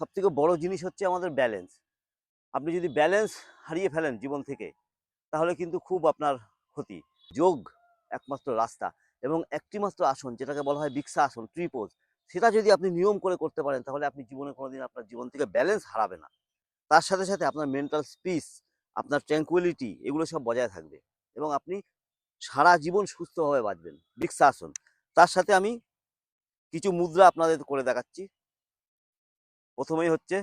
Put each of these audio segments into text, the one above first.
সবথেকে বড় জিনিস হচ্ছে আমাদের ব্যালেন্স। আপনি যদি ব্যালেন্স হারিয়ে ফেলেন জীবন থেকে, তাহলে কিন্তু খুব আপনার ক্ষতি। যোগ একমাত্র রাস্তা, এবং একটি মাত্র আসন যেটাকে বলা হয় বৃক্ষা আসন, ট্রি পোজ, সেটা যদি আপনি নিয়ম করে করতে পারেন, তাহলে আপনি জীবনে কোনোদিন আপনার জীবন থেকে ব্যালেন্স হারাবে না। তার সাথে সাথে আপনার মেন্টাল পিস, আপনার ট্র্যাঙ্কুইলিটি, এগুলো সব বজায় থাকবে এবং আপনি সারা জীবন সুস্থভাবে বাঁচবেন। বৃক্ষা আসন, তার সাথে আমি কিছু মুদ্রা আপনাদের করে দেখাচ্ছি। প্রথমেই হচ্ছে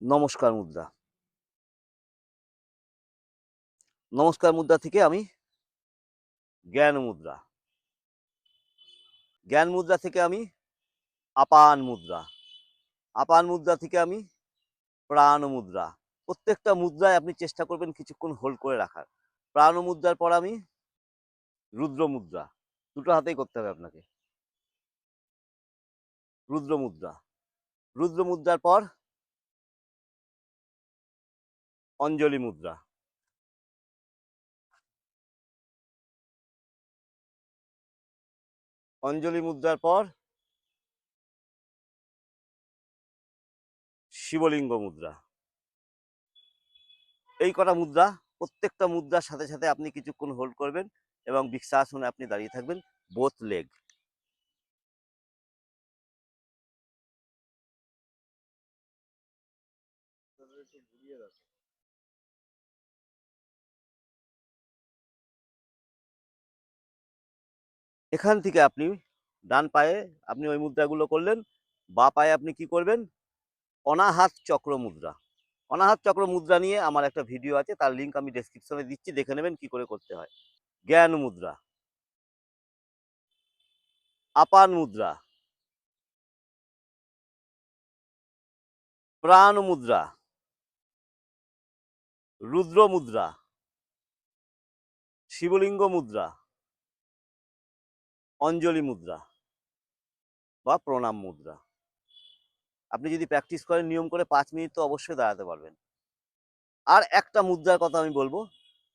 নমস্কার মুদ্রা। নমস্কার মুদ্রা থেকে আমি জ্ঞান মুদ্রা, জ্ঞান মুদ্রা থেকে আমি আপান মুদ্রা, আপান মুদ্রা থেকে আমি প্রাণ মুদ্রা। প্রত্যেকটা মুদ্রায় আপনি চেষ্টা করবেন কিছুক্ষণ হোল্ড করে রাখার। প্রাণ মুদ্রার পর আমি রুদ্র মুদ্রা, দুটো হাতেই করতে হবে আপনাকে। রুদ্র মুদ্রা, রুদ্র মুদ্রার পর অঞ্জলি মুদ্রা, অঞ্জলি মুদ্রার পর শিবলিঙ্গ মুদ্রা। এই কটা মুদ্রা, প্রত্যেকটা মুদ্রার সাথে সাথে আপনি কিছুক্ষণ হোল্ড করবেন এবং বৃক্ষাসনে আপনি দাঁড়িয়ে থাকবেন, বোথ লেগ। এখান থেকে আপনি ডান পায়ে আপনি ওই মুদ্রাগুলো করলেন, বা পায়ে আপনি কি করবেন, অনাহাত চক্র মুদ্রা। অনাহাত চক্র মুদ্রা নিয়ে আমার একটা ভিডিও আছে, তার লিঙ্ক আমি ডেসক্রিপশনে দিচ্ছি, দেখে নেবেন কি করে করতে হয়। জ্ঞান মুদ্রা, আপান মুদ্রা, প্রাণ মুদ্রা, রুদ্র মুদ্রা, শিবলিঙ্গ মুদ্রা, অঞ্জলি মুদ্রা বা প্রণাম মুদ্রা। আপনি যদি প্র্যাকটিস করেন নিয়ম করে 5 মিনিট, তো অবশ্যই দাঁড়াতে পারবেন। আর একটা মুদ্রার কথা আমি বলবো,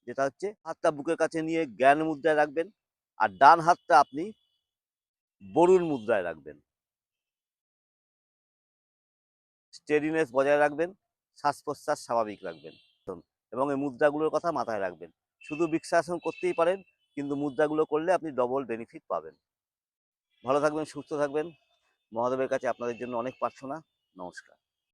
যেটা হচ্ছে হাতটা বুকের কাছে নিয়ে জ্ঞান মুদ্রায় রাখবেন, আর ডান হাতটা আপনি বরুণ মুদ্রায় রাখবেন। স্টেডিনেস বজায় রাখবেন, শ্বাস প্রশ্বাস স্বাভাবিক রাখবেন, এবং এই মুদ্রাগুলোর কথা মাথায় রাখবেন। শুধু বৃক্ষাসন করতেই পারেন, কিন্তু মুদ্রাগুলো করলে আপনি ডবল বেনিফিট পাবেন। ভালো থাকবেন, সুস্থ থাকবেন। মহাদেবের কাছে আপনাদের জন্য অনেক প্রার্থনা। নমস্কার।